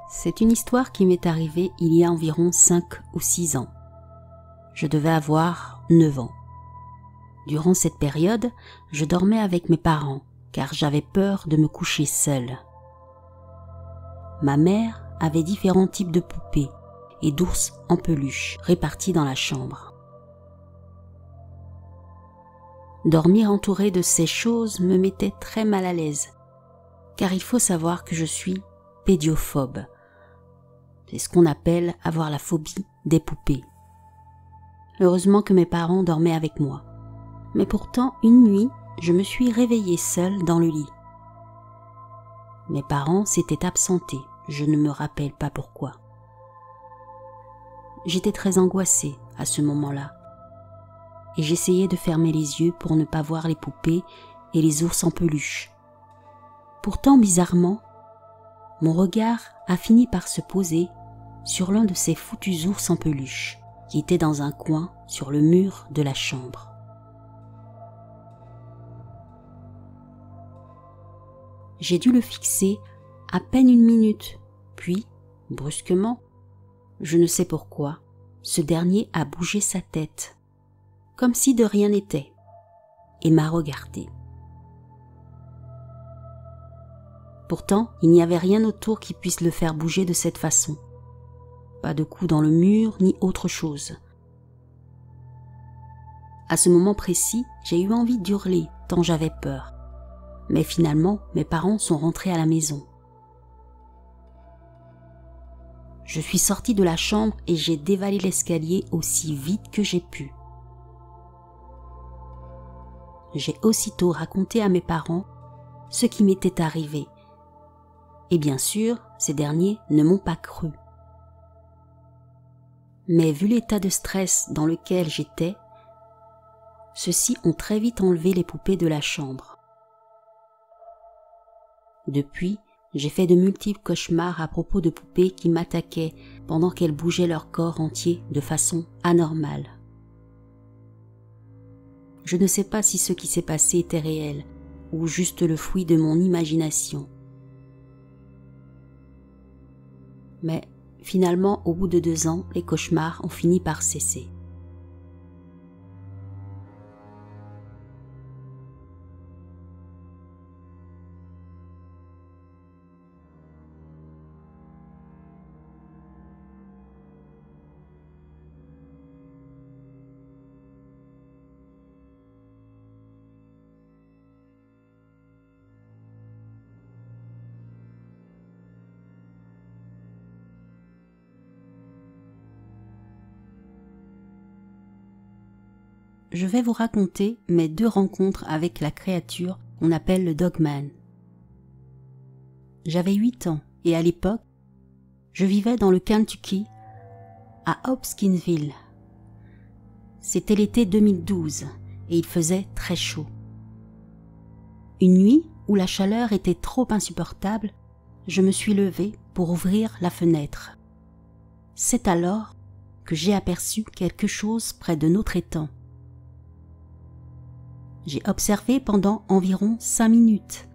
C'est une histoire qui m'est arrivée il y a environ 5 ou 6 ans. Je devais avoir 9 ans. Durant cette période, je dormais avec mes parents car j'avais peur de me coucher seule. Ma mère avait différents types de poupées et d'ours en peluche répartis dans la chambre. Dormir entourée de ces choses me mettait très mal à l'aise, car il faut savoir que je suis pédiophobe. C'est ce qu'on appelle avoir la phobie des poupées. Heureusement que mes parents dormaient avec moi. Mais pourtant, une nuit, je me suis réveillée seule dans le lit. Mes parents s'étaient absentés, je ne me rappelle pas pourquoi. J'étais très angoissée à ce moment-là, et j'essayais de fermer les yeux pour ne pas voir les poupées et les ours en peluche. Pourtant, bizarrement, mon regard a fini par se poser sur l'un de ces foutus ours en peluche qui était dans un coin sur le mur de la chambre. J'ai dû le fixer à peine 1 minute, puis, brusquement, je ne sais pourquoi, ce dernier a bougé sa tête, comme si de rien n'était, et m'a regardé. Pourtant, il n'y avait rien autour qui puisse le faire bouger de cette façon. Pas de coup dans le mur, ni autre chose. À ce moment précis, j'ai eu envie d'hurler, tant j'avais peur. Mais finalement, mes parents sont rentrés à la maison. Je suis sortie de la chambre et j'ai dévalé l'escalier aussi vite que j'ai pu. J'ai aussitôt raconté à mes parents ce qui m'était arrivé. Et bien sûr, ces derniers ne m'ont pas cru. Mais vu l'état de stress dans lequel j'étais, ceux-ci ont très vite enlevé les poupées de la chambre. Depuis, j'ai fait de multiples cauchemars à propos de poupées qui m'attaquaient pendant qu'elles bougeaient leur corps entier de façon anormale. Je ne sais pas si ce qui s'est passé était réel ou juste le fruit de mon imagination. Mais finalement, au bout de 2 ans, les cauchemars ont fini par cesser. Je vais vous raconter mes 2 rencontres avec la créature qu'on appelle le Dogman. J'avais 8 ans et à l'époque, je vivais dans le Kentucky, à Hopkinsville. C'était l'été 2012 et il faisait très chaud. Une nuit où la chaleur était trop insupportable, je me suis levée pour ouvrir la fenêtre. C'est alors que j'ai aperçu quelque chose près de notre étang. J'ai observé pendant environ 5 minutes.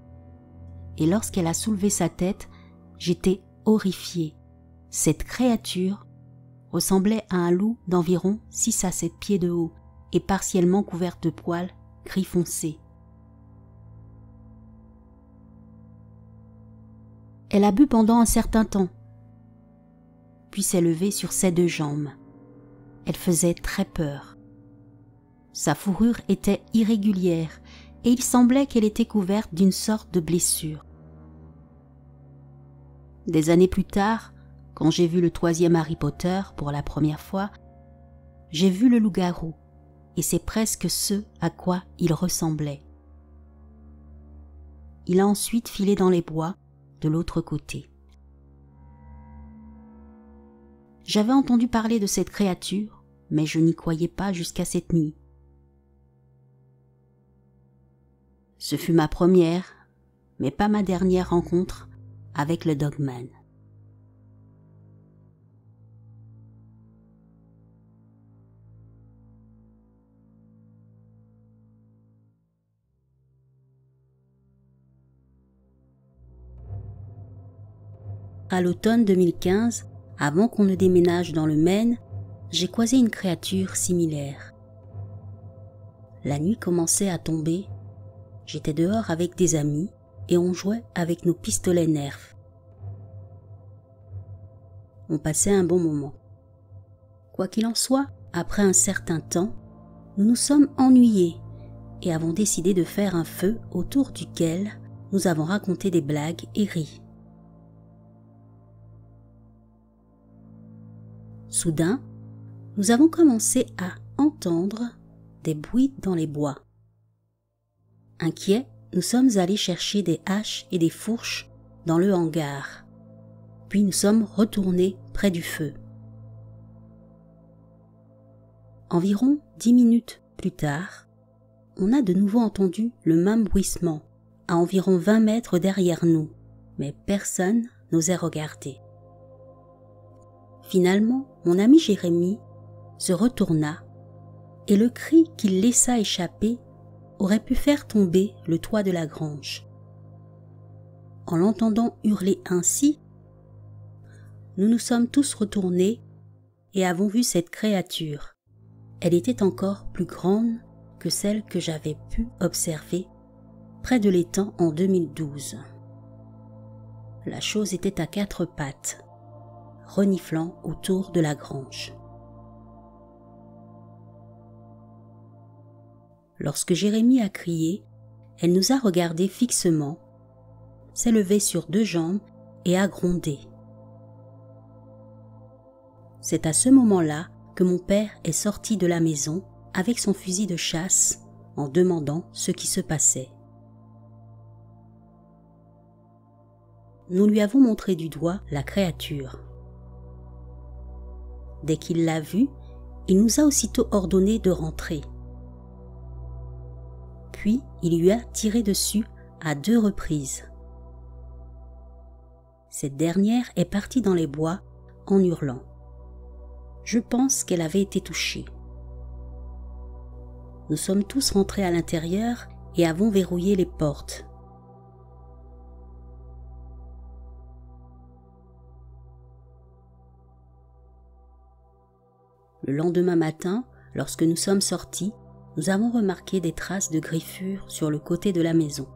Et lorsqu'elle a soulevé sa tête, j'étais horrifiée. Cette créature ressemblait à un loup d'environ 6 à 7 pieds de haut et partiellement couverte de poils gris foncé. Elle a bu pendant un certain temps, puis s'est levée sur ses 2 jambes. Elle faisait très peur. Sa fourrure était irrégulière et il semblait qu'elle était couverte d'une sorte de blessure. Des années plus tard, quand j'ai vu le 3e Harry Potter pour la première fois, j'ai vu le loup-garou et c'est presque ce à quoi il ressemblait. Il a ensuite filé dans les bois de l'autre côté. J'avais entendu parler de cette créature, mais je n'y croyais pas jusqu'à cette nuit. Ce fut ma première, mais pas ma dernière rencontre avec le Dogman. À l'automne 2015, avant qu'on ne déménage dans le Maine, j'ai croisé une créature similaire. La nuit commençait à tomber, j'étais dehors avec des amis et on jouait avec nos pistolets Nerf. On passait un bon moment. Quoi qu'il en soit, après un certain temps, nous nous sommes ennuyés et avons décidé de faire un feu autour duquel nous avons raconté des blagues et ri. Soudain, nous avons commencé à entendre des bruits dans les bois. Inquiets, nous sommes allés chercher des haches et des fourches dans le hangar. Puis nous sommes retournés près du feu. Environ 10 minutes plus tard, on a de nouveau entendu le même bruissement à environ 20 mètres derrière nous, mais personne n'osait regarder. Finalement, mon ami Jérémy se retourna et le cri qu'il laissa échapper aurait pu faire tomber le toit de la grange. En l'entendant hurler ainsi, nous nous sommes tous retournés et avons vu cette créature. Elle était encore plus grande que celle que j'avais pu observer près de l'étang en 2012. La chose était à 4 pattes, reniflant autour de la grange. Lorsque Jérémy a crié, elle nous a regardés fixement, s'est levée sur 2 jambes et a grondé. C'est à ce moment-là que mon père est sorti de la maison avec son fusil de chasse en demandant ce qui se passait. Nous lui avons montré du doigt la créature. Dès qu'il l'a vue, il nous a aussitôt ordonné de rentrer. Puis il lui a tiré dessus à 2 reprises. Cette dernière est partie dans les bois en hurlant. Je pense qu'elle avait été touchée. Nous sommes tous rentrés à l'intérieur et avons verrouillé les portes. Le lendemain matin, lorsque nous sommes sortis, nous avons remarqué des traces de griffures sur le côté de la maison.